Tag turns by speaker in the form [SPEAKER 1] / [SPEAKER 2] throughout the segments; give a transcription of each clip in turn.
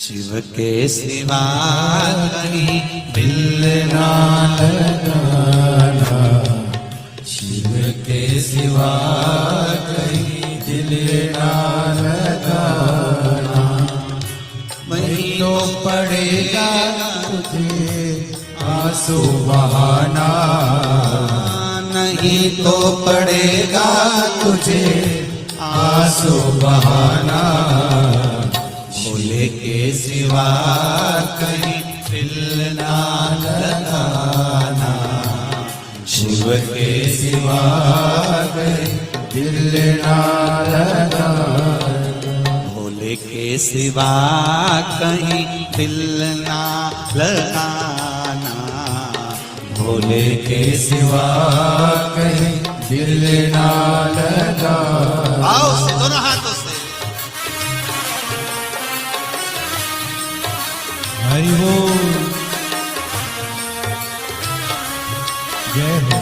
[SPEAKER 1] शिव के सिवा कहीं दिल ना लगाना, शिव के सिवा कहीं दिल ना लगाना। वही तो पड़ेगा तुझे आंसू बहाना, नहीं तो पड़ेगा तुझे आंसू बहाना। भोले के सिवा कहीं दिल ना लगाना, शिव के सिवा कहीं दिल ना लगाना। भोले के सिवा कहीं दिल ना लगाना, भोले के सिवा कहीं दिल ना लगाना। आओ से दोनों हाथों से
[SPEAKER 2] हरि बोल, जय हो।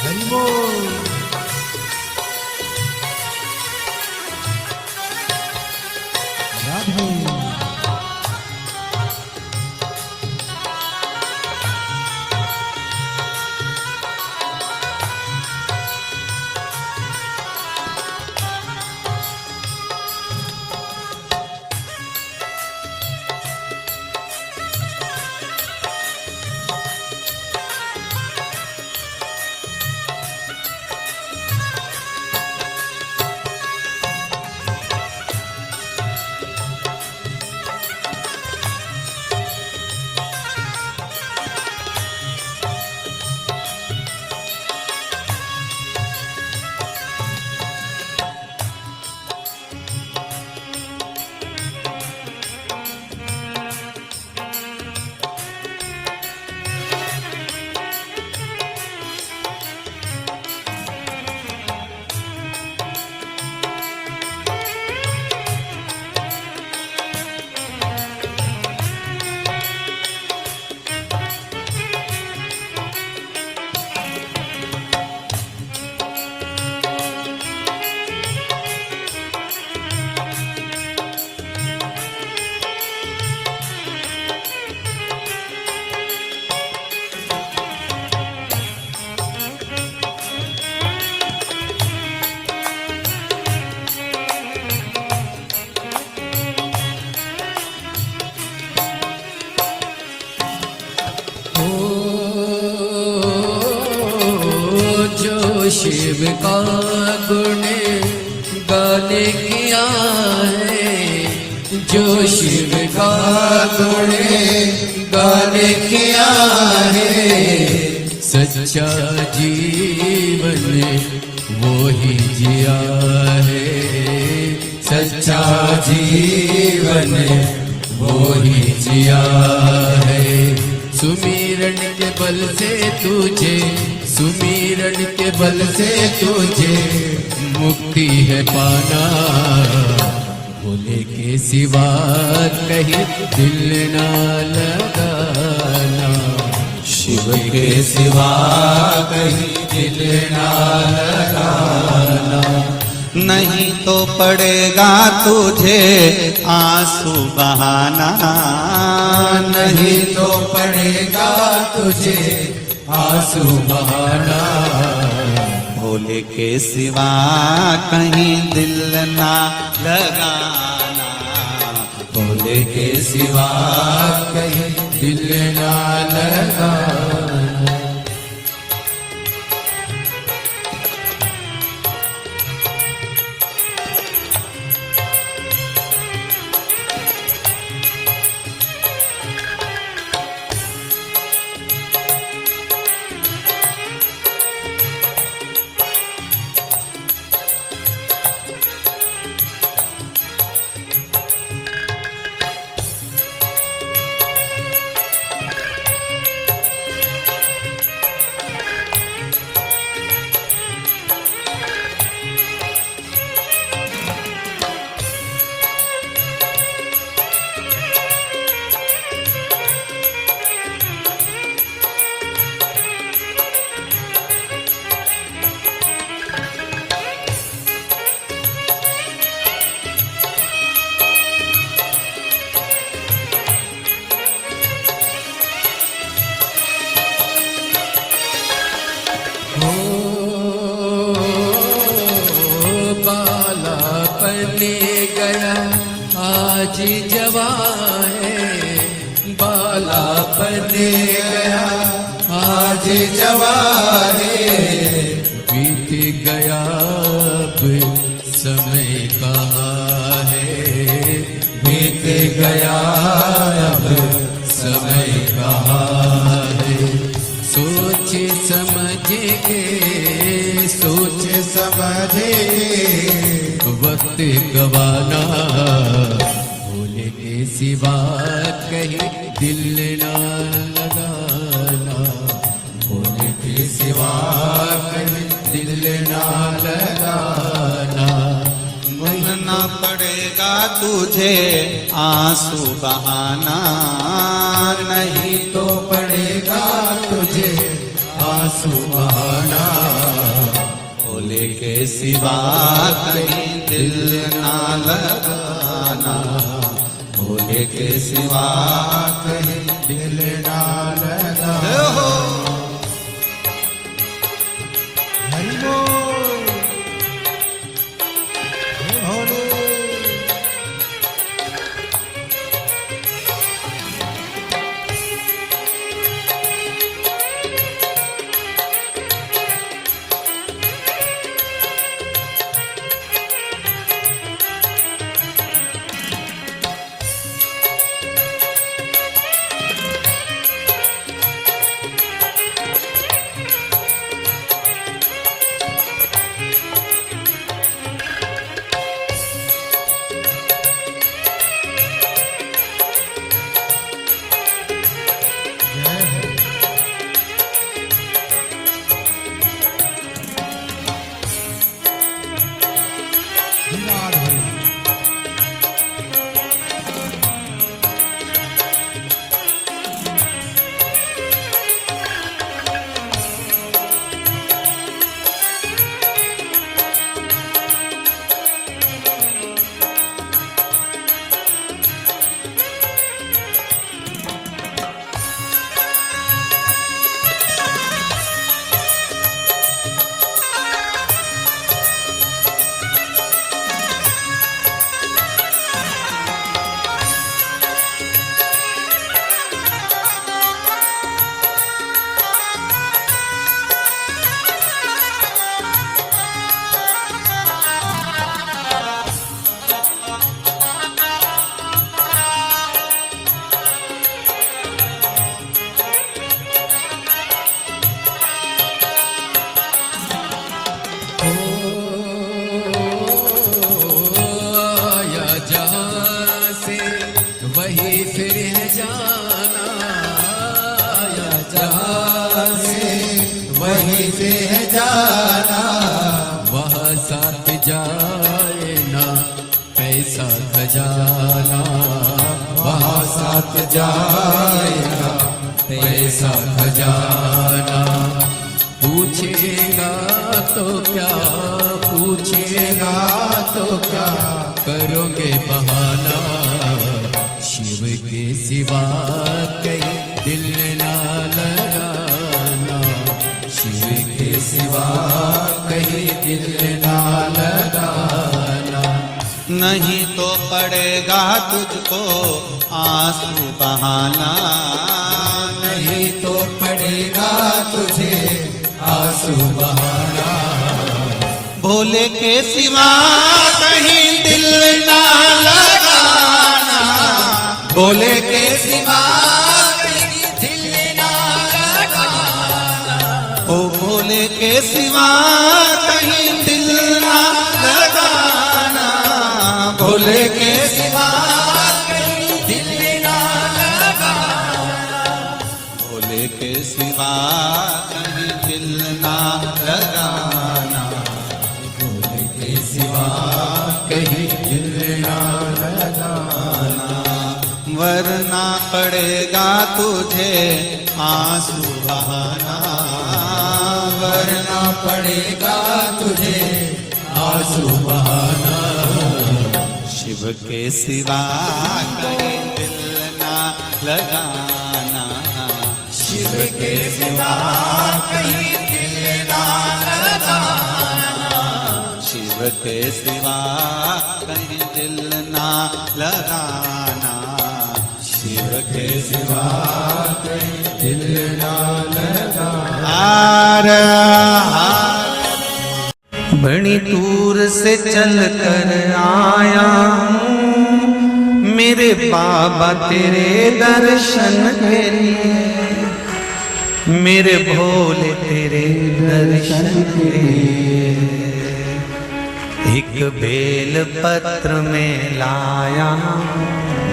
[SPEAKER 2] हरि बोल, राधे।
[SPEAKER 3] शिव का गुण गाने किया है, जो शिव का गुण गाने किया है, सच्चा जीवन वो ही जिया है, सच्चा जीवन वो ही जिया है। सुमिरन के बल से तुझे, सुमिरन के बल से तुझे मुक्ति है पाना, भोले के सिवा कहीं दिल ना लगाना,
[SPEAKER 1] शिव के सिवा कहीं दिल ना लगाना। नहीं तो पड़ेगा तुझे आंसू बहाना, नहीं तो पड़ेगा तुझे आंसू बहाना। भोले के सिवा कहीं दिल ना लगाना, भोले के सिवा कहीं दिल ना लगाना।
[SPEAKER 3] बने गया आज जवान है, बाला बने गया आज जवान है। बीत गया अब समय कहाँ है, बीत गया अब समय कहाँ है। सोच समझ के, सोच समझ के वक्त गवाना, भोले के सिवा कहीं दिल ना लगाना, भोले के सिवा कहीं दिल ना लगाना।
[SPEAKER 1] बहना पड़ेगा तुझे आंसू बहाना,
[SPEAKER 3] नहीं तो पड़ेगा तुझे आंसू बहाना।
[SPEAKER 1] भोले के सिवा कहीं दिल ना लगाना, भोले के सिवा कहीं
[SPEAKER 3] दिल ना लगाना।
[SPEAKER 2] हरि बोल। हे भोले।
[SPEAKER 3] वही फिर है जाना, या जहाँ से वही फिर है जाना। वहाँ साथ जाए ना पैसा खजाना, वहाँ साथ जाए ना पैसा खजाना। पूछेगा तो क्या, पूछेगा तो क्या करोगे बहाना। शिव के सिवा कहीं दिल ना लगाना, शिव के सिवा कहीं दिल ना लगाना।
[SPEAKER 1] नहीं तो पड़ेगा तुझको आंसू बहाना,
[SPEAKER 3] नहीं तो पड़ेगा तुझे आंसू बहाना।
[SPEAKER 1] भोले के सिवा कहीं दिल ना लगाना, भोले के सिवा
[SPEAKER 3] कहीं दिल ना लगाना।
[SPEAKER 1] ओ भोले के सिवा कहीं दिल ना लगाना, भोले के सिवा
[SPEAKER 3] कहीं दिल ना लगाना।
[SPEAKER 1] भोले के सिवा कहीं दिल ना लगाना,
[SPEAKER 3] भोले के सिवा कहीं दिल ना लगाना।
[SPEAKER 1] वरना पड़ेगा तुझे आंसू बहाना,
[SPEAKER 3] वरना पड़ेगा तुझे आंसू बहाना।
[SPEAKER 1] शिव के सिवा कहीं दिल ना लगाना,
[SPEAKER 3] शिव के सिवा कहीं दिल ना लगाना।
[SPEAKER 1] शिव शिव के सिवा कहीं दिल ना लगाना,
[SPEAKER 3] शिव के सिवा कहीं दिल ना लगाना।
[SPEAKER 1] हार हार बड़ी दूर से चल कर आया हूँ मेरे बाबा तेरे दर्शन के लिए, मेरे भोले तेरे दर्शन के लिए। एक बेल पत्र में लाया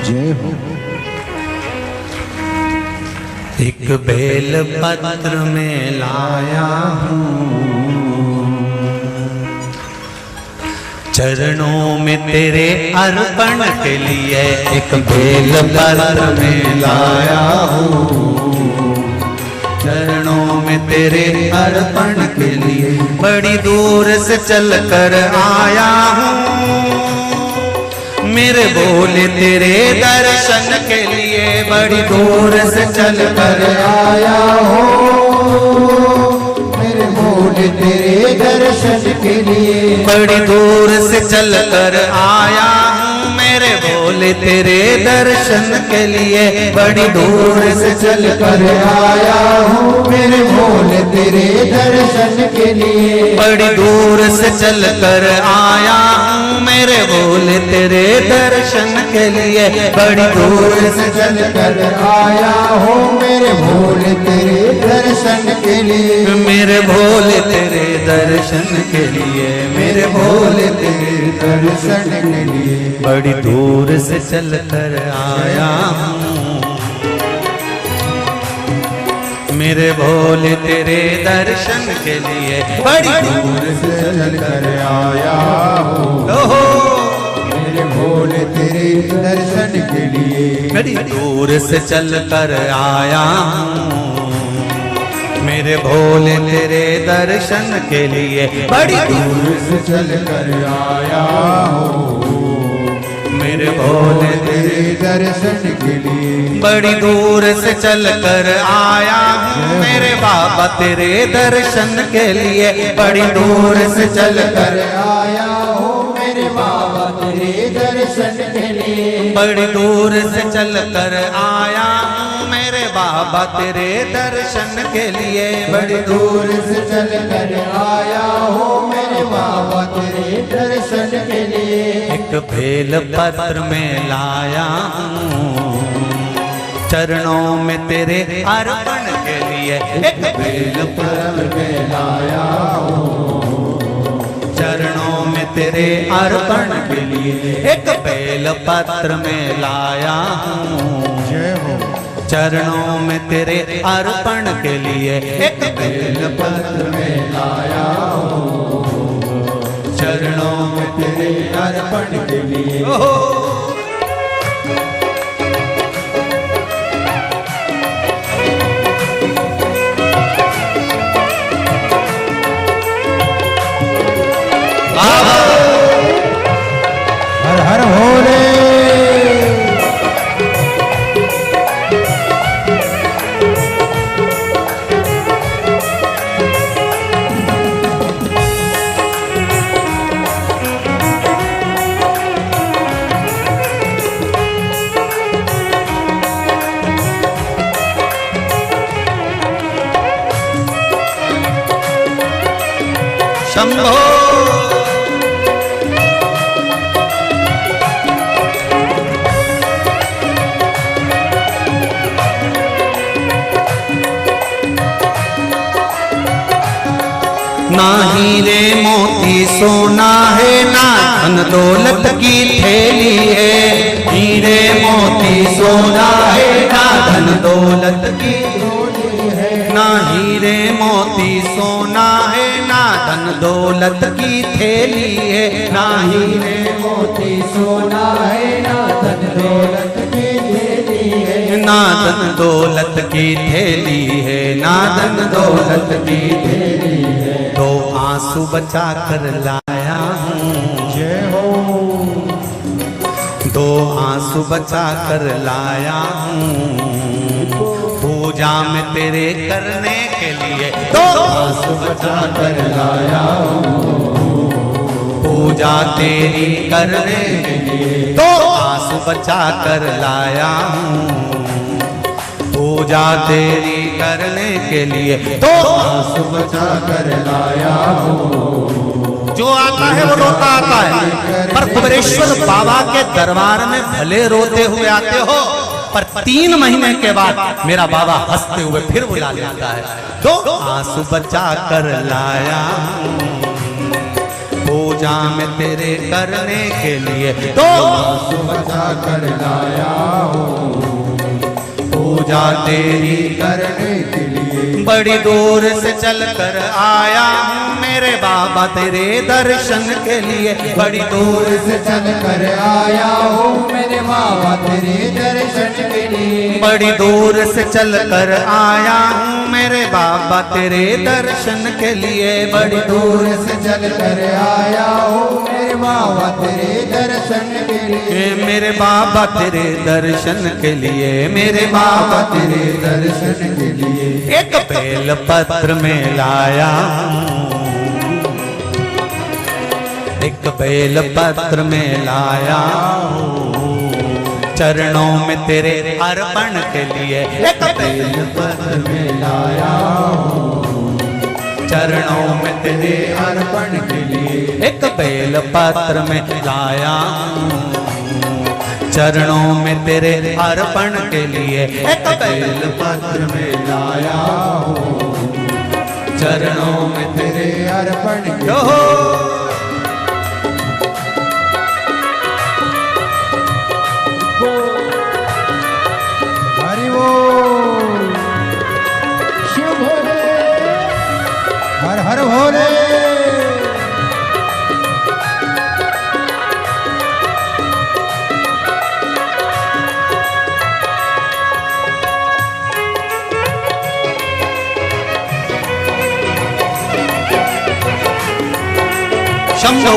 [SPEAKER 2] जय हो।
[SPEAKER 1] एक बेल पत्र में लाया हूँ, चरणों में तेरे अर्पण के लिए। एक बेल पत्र में लाया हूँ, चरणों में तेरे अर्पण के लिए। बड़ी दूर से चल कर आया हूँ मेरे भोले तेरे दर्शन के लिए। बड़ी दूर से चल कर आया हूँ
[SPEAKER 2] मेरे भोले तेरे दर्शन के लिए।
[SPEAKER 1] बड़ी दूर से चल कर आया हूँ मेरे भोले तेरे दर्शन के लिए। बड़ी दूर से चल कर
[SPEAKER 2] आया हूँ मेरे भोले तेरे दर्शन के लिए।
[SPEAKER 1] बड़ी दूर से चल कर आया हूँ मेरे भोले तेरे दर्शन के लिए। बड़ी दूर से
[SPEAKER 2] चल कर आया हूँ मेरे भोले तेरे दर्शन के लिए।
[SPEAKER 1] मेरे भोले तेरे दर्शन के लिए, मेरे भोले तेरे
[SPEAKER 2] दर्शन के लिए।
[SPEAKER 1] बड़ी दूर से चल कर आया हूँ मेरे भोले तेरे दर्शन के लिए। बड़ी दूर से
[SPEAKER 2] चल कर आया हूँ
[SPEAKER 1] ओहो
[SPEAKER 2] मेरे भोले तेरे दर्शन के लिए।
[SPEAKER 1] बड़ी दूर से चल कर आया हूँ मेरे भोले तेरे दर्शन के लिए। बड़ी दूर
[SPEAKER 2] से चल कर आया हूँ
[SPEAKER 1] मेरे भोले
[SPEAKER 2] तेरे दर्शन के लिए।
[SPEAKER 1] बड़ी दूर से चल कर आया हूँ मेरे बाबा तेरे दर्शन के लिए। बड़ी दूर से चल कर
[SPEAKER 2] आया हूँ मेरे बाबा तेरे दर्शन के लिए।
[SPEAKER 1] बड़ी दूर से चल कर आया हूँ मेरे बाबा तेरे दर्शन के लिए। बड़ी दूर
[SPEAKER 2] से चल कर आया हूँ मेरे बाबा तेरे दर्शन के लिए।
[SPEAKER 1] एक बेल पत्र में लाया हूँ चरणों में तेरे अर्पण के लिए। एक बेल
[SPEAKER 2] पत्र में लाया हूँ
[SPEAKER 1] चरणों में तेरे अर्पण के लिए। एक बेल पत्र में लाया हूँ
[SPEAKER 2] जय हो।
[SPEAKER 1] चरणों में तेरे अर्पण के लिए। एक बेल
[SPEAKER 2] पत्र में लाया हूँ
[SPEAKER 1] चरणों में
[SPEAKER 2] तेरे अर्पण के लिए।
[SPEAKER 1] ओहो
[SPEAKER 2] हर हर भोले।
[SPEAKER 1] शंभो ना हीरे मोती सोना है ना धन दौलत की थैली है। हीरे मोती सोना है ना धन दौलत की ना हीरे मोती सोना है ना धन दौलत की थैली है। ना हीरे
[SPEAKER 2] मोती सोना है ना धन दौलत की थैली है।
[SPEAKER 1] ना धन दौलत की थैली है, ना धन दौलत की थैली है। दो आंसू बचा कर लाया हूँ
[SPEAKER 2] जय हो।
[SPEAKER 1] दो आंसू बचा कर लाया हूँ पूजा में तेरे करने के लिए। दो आंसू बचा कर लाया हूँ पूजा तेरी करने के लिए तो आंसू बचा कर लाया हूँ, पूजा तेरी करने के लिए तो
[SPEAKER 2] आंसू बचा कर लाया हूँ।
[SPEAKER 1] जो आता है वो रोता आता है, पर कुबेरेश्वर बाबा के दरबार में भले रोते हुए आते हो, पर 3 महीने के बाद मेरा बाबा हंसते हुए फिर बुला लेता है। तो आंसू बचा कर लाया पूजा में तेरे करने के लिए तो
[SPEAKER 2] आंसू बचा कर लाया हूँ,
[SPEAKER 1] पूजा तेरी
[SPEAKER 2] करने के लिए
[SPEAKER 1] बड़ी दूर से चल कर आया हूँ मेरे बाबा तेरे दर्शन के लिए, बड़ी दूर
[SPEAKER 2] से चल कर आया हूँ मेरे बाबा तेरे दर्शन के लिए,
[SPEAKER 1] बड़ी दूर से चल कर आया हूँ मेरे बाबा तेरे दर्शन के लिए, बड़ी
[SPEAKER 2] दूर से चल कर आया हूँ मेरे बाबा तेरे दर्शन के लिए,
[SPEAKER 1] मेरे बाबा तेरे दर्शन के लिए, मेरे
[SPEAKER 2] बाबा तेरे दर्शन के लिए
[SPEAKER 1] एक बेल पत्र में लाया एक बेल पत्र में लाया चरणों में तेरे अर्पण के लिए, एक बेल पत्र में लाया चरणों में तेरे
[SPEAKER 2] अर्पण के लिए,
[SPEAKER 1] एक बेल पत्र में लाया चरणों में तेरे अर्पण के लिए, एक बेल पत्र में लाया चरणों में तेरे
[SPEAKER 2] अर्पण के
[SPEAKER 1] जो
[SPEAKER 2] हरि बोल शिव भोले हर हर भोले।
[SPEAKER 1] शंभो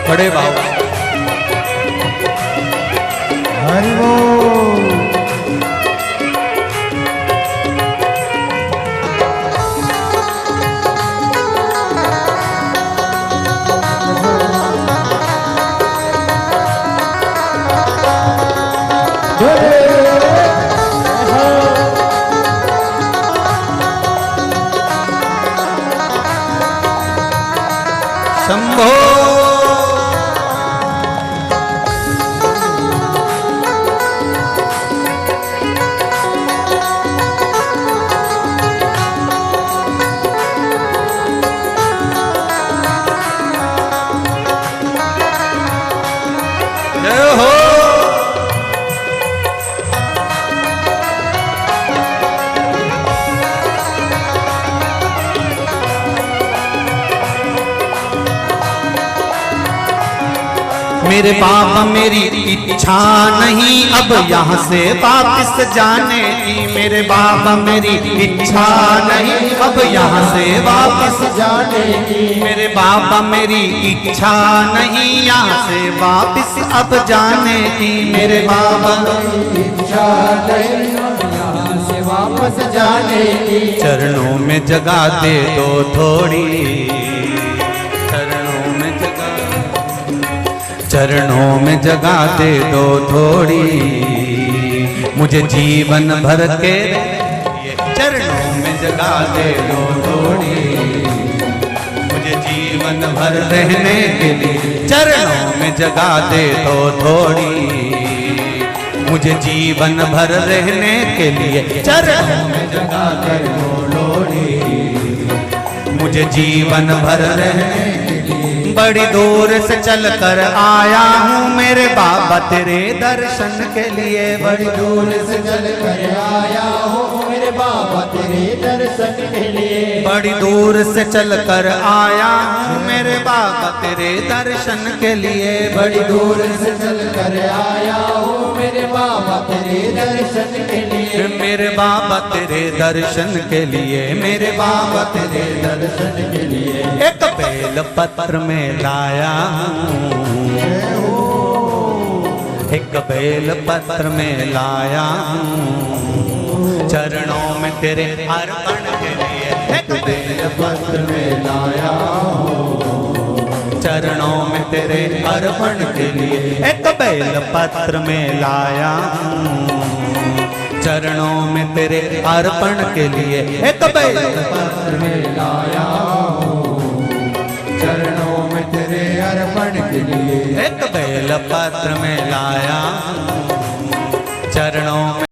[SPEAKER 1] बड़े बाबा
[SPEAKER 2] हरि बोल
[SPEAKER 1] शंभो जय हो मेरे बाबा मेरी इच्छा नहीं अब यहाँ से वापस जाने की, मेरे बाबा मेरी इच्छा नहीं अब यहाँ से वापस
[SPEAKER 2] जाने की,
[SPEAKER 1] मेरे बाबा मेरी इच्छा नहीं यहाँ से वापस अब जाने की, मेरे बाबा
[SPEAKER 2] इच्छा नहीं यहाँ से वापस जाने की,
[SPEAKER 1] चरणों में जगह दे दो थोड़ी, चरणों में जगह चरणों में जगह दे दो थोड़ी, मुझे जीवन भर के चरणों में जगह दे दो थोड़ी, मुझे जीवन भर रहने के लिए चरणों में जगह दे दो थोड़ी, मुझे जीवन भर रहने के लिए चरणों में जगह दे दो थोड़ी, मुझे जीवन भर रहने के लिए बड़ी दूर से चल कर आया हूँ मेरे बाबा तेरे दर्शन के लिए।
[SPEAKER 2] बड़ी दूर से चल कर आया हूँ मेरे बाबा तेरे दर्शन के लिए।
[SPEAKER 1] बड़ी दूर से चल कर आया हूँ मेरे बाबा तेरे दर्शन के लिए।
[SPEAKER 2] बड़ी दूर से चल कर आया हूँ मेरे बाबा तेरे दर्शन के लिए।
[SPEAKER 1] मेरे बाबा तेरे दर्शन के लिए, मेरे बाबा तेरे
[SPEAKER 2] दर्शन के लिए
[SPEAKER 1] एक बेल पत्र में लाया हूँ, एक बेल पत्र में लाया हूँ चरणों में तेरे अर्पण के लिए। एक बेल
[SPEAKER 2] पत्र में लाया हूँ
[SPEAKER 1] चरणों में तेरे अर्पण के लिए। एक बेल पत्र में लाया हूँ चरणों में तेरे अर्पण के लिए। एक बेल
[SPEAKER 2] पत्र में लाया हूँ चरणों में तेरे अर्पण के लिए।
[SPEAKER 1] एक बेल पत्र में लाया हूँ चरणों में।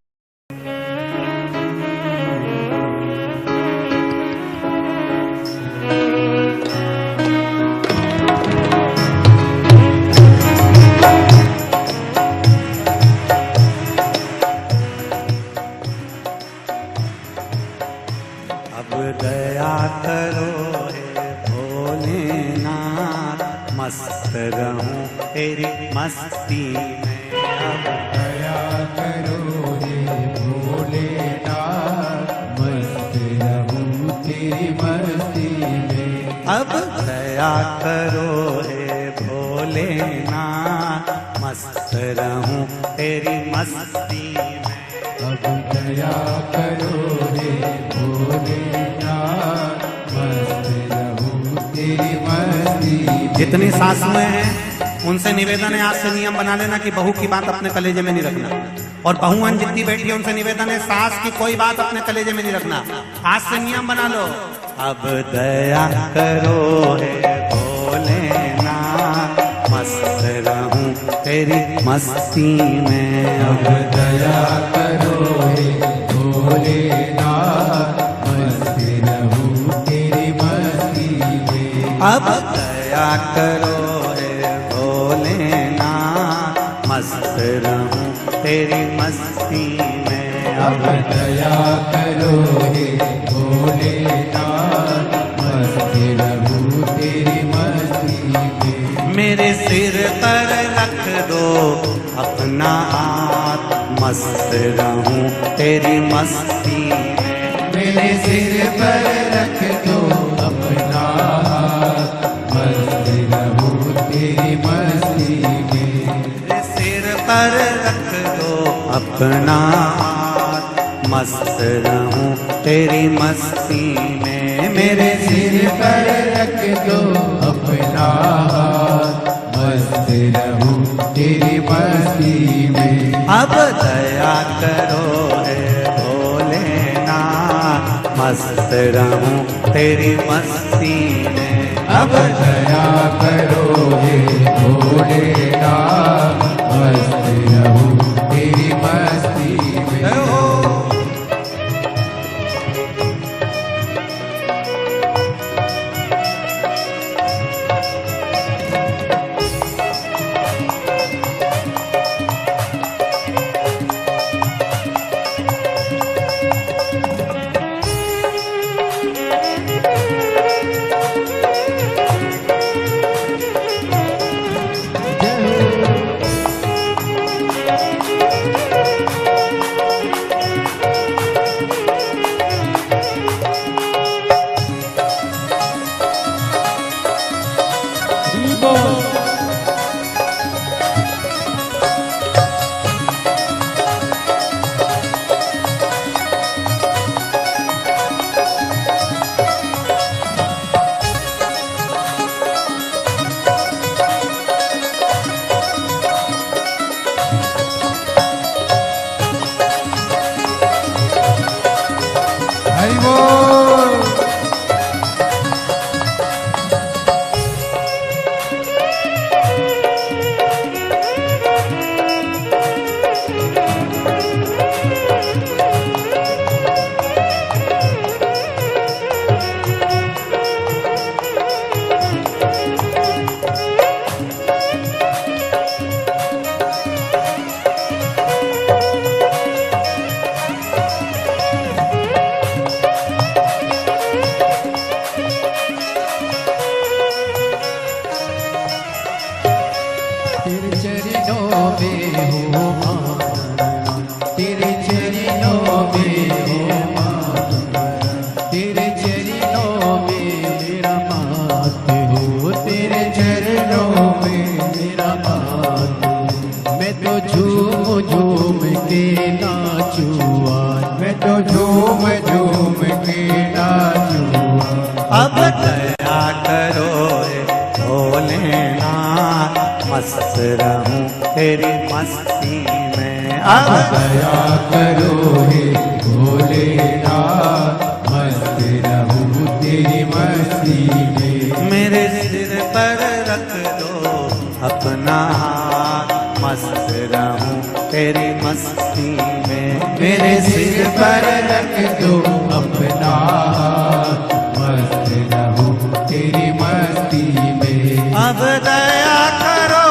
[SPEAKER 1] अब दया करो हे भोलेनाथ, मस्त रहूं तेरी मस्ती में। अब
[SPEAKER 2] दया करो हे भोलेनाथ, मस्त रहूं तेरी मस्ती में।
[SPEAKER 1] अब दया करो हे भोलेनाथ, मस्त रहूं तेरी मस्ती में।
[SPEAKER 2] अब दया करो हे भोलेनाथ, मस्त रहूं तेरी मस्ती में।
[SPEAKER 1] जितनी सासुएं हैं उनसे निवेदन है, आज से नियम बना लेना कि बहू की बात अपने कलेजे में नहीं रखना। और बहुआन जितनी बैठी है उनसे निवेदन है, सास की कोई बात अपने कलेजे में नहीं रखना। आज से नियम बना लो। अब दया करो हे भोलेनाथ, मस्त रहूं तेरी मस्ती में।
[SPEAKER 2] अब दया करो हे भोलेनाथ, मस्त रहूं तेरी मस्ती में।
[SPEAKER 1] अब दया करो हे भोलेनाथ, मस्त रहूं तेरी मस्ती में।
[SPEAKER 2] अब दया करो हे भोलेनाथ, मस्त रहूं तेरी मस्ती में।
[SPEAKER 1] मेरे सिर पर रख दो अपना हाथ, मस्त रहूं तेरी मस्ती में।
[SPEAKER 2] मेरे सिर पर रख दो अपना हाथ, मस्त रहूं तेरी मस्ती में।
[SPEAKER 1] मेरे सिर पर रख दो अपना हाथ, मस्त रहूं तेरी मस्ती में। मेरे
[SPEAKER 2] सिर पर रख दो अपना हाथ, मस्त रहूं तेरी मस्ती में।
[SPEAKER 1] अब दया करो हे भोलेनाथ, मस्त रहूं तेरी मस्ती में।
[SPEAKER 2] अब दया करो हे भोलेनाथ, मस्त रहूं तेरी मस्ती में। चरणों में हो माधुर्य, तेरे चरणों में हो माधुर्य, तेरे चरणों में मेरा मात हो, तेरे चरणों में मेरा मात। मैं तो झूम झूम के नाचूआ, मैं तो झूम झूम के नाचूआ।
[SPEAKER 1] अब दया करो रे भोलेनाथ, मस्त रहूं तेरी मस्ती में। अब
[SPEAKER 2] दया करो हे भोलेनाथ, मस्त रहूं तेरी मस्ती में।
[SPEAKER 1] मेरे सिर पर रख दो अपना हाथ, मस्त रहूं तेरी मस्ती में।
[SPEAKER 2] मेरे सिर पर रख दो अपना हाथ, मस्त रहूं तेरी मस्ती में।
[SPEAKER 1] अब दया करो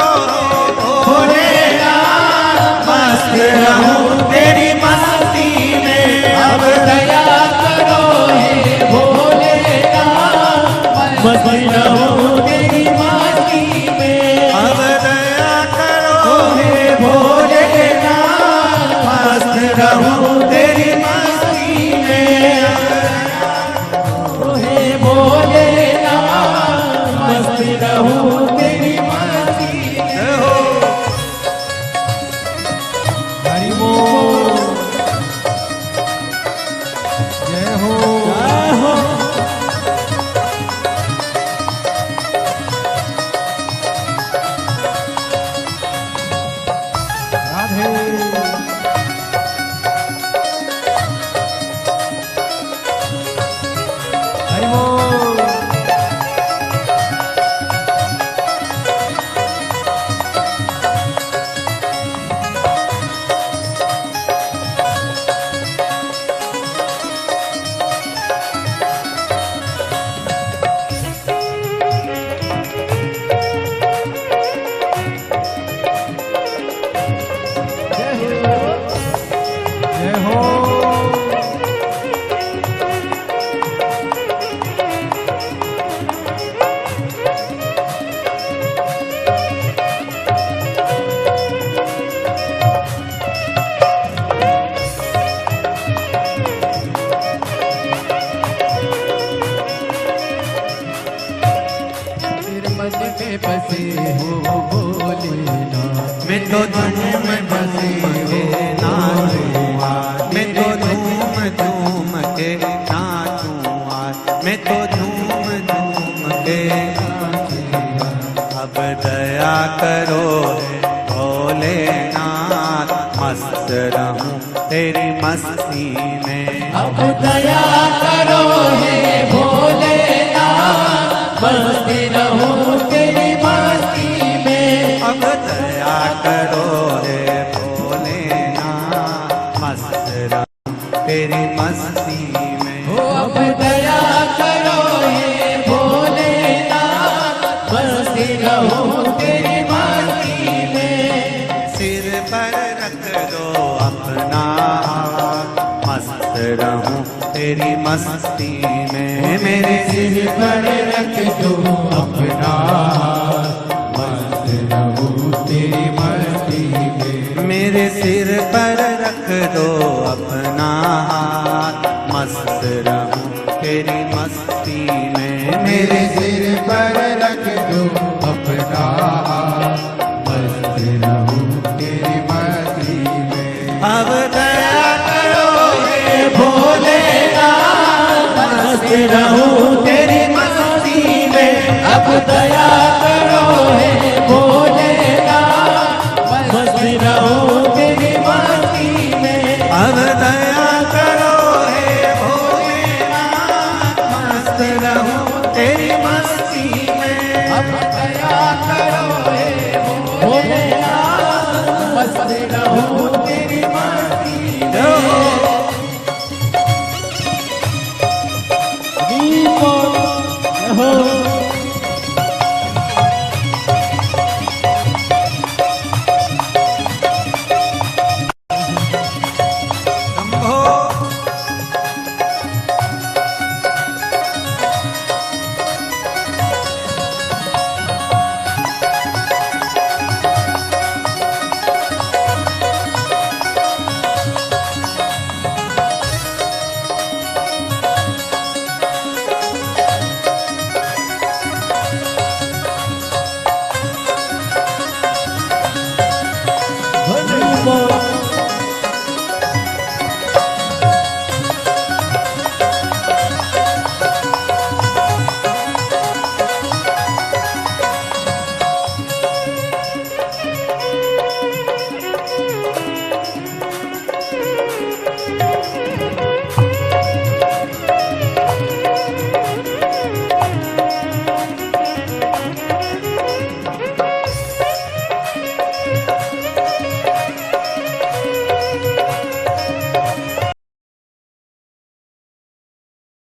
[SPEAKER 2] भोलेनाथ,
[SPEAKER 1] मस्त रहूं तेरी मस्ती में।
[SPEAKER 2] अब दया करो हे भोलेनाथ, मस्त रहूं तेरी मस्ती में।
[SPEAKER 1] अब दया करो
[SPEAKER 2] हे भोलेनाथ,
[SPEAKER 1] मस्त रहूं तेरी मस्ती में।
[SPEAKER 2] हे भोलेनाथ, मस्त रहूं तेरी मस्ती में। हरि बोल, जय हो, जय हो। राधे हरि बोल। जय हो, तेरे मन में बसे हो भोलेनाथ।
[SPEAKER 1] मैं तो धूम बसे नाचूंगा, मैं तो धूम धूम के नाचूंगा, मैं तो धूम धूम के नाचूंगा। अब दया करो रे भोलेनाथ, मस्त रहूं तेरी मस्ती में।
[SPEAKER 2] अब दया करो हे भोलेनाथ, मस्त रहूं तेरी मस्ती में।
[SPEAKER 1] अब दया करो रे भोलेनाथ, मस्त रहूं तेरी मस्ती में।
[SPEAKER 2] हो अब दया करो हे भोलेनाथ, मस्त रहूं तेरी मस्ती में।
[SPEAKER 1] सिर पर रख दो अपना हाथ, मस्त रहूं तेरी मस्ती में। मेरे
[SPEAKER 2] सिर पर रख दो अपना हाथ, मस्त रहूं तेरी मस्ती में।
[SPEAKER 1] मेरे सिर पर रख दो अपना हाथ, मस्त रहूं तेरी मस्ती में।
[SPEAKER 2] मेरे सिर पर रख दो अपना हाथ, मस्त रहूं तेरी मस्ती में।
[SPEAKER 1] अब दया करो हे
[SPEAKER 2] भोलेनाथ, मस्त रहूं तेरी मस्ती में। अब दया करो हे भोलेनाथ, मस्त रहूं तेरी मस्ती में।
[SPEAKER 1] अब दया करो हे भोलेनाथ, मस्त रहूं तेरी मस्ती में।
[SPEAKER 2] अब दया करो हे भोलेनाथ, मस्त रहूं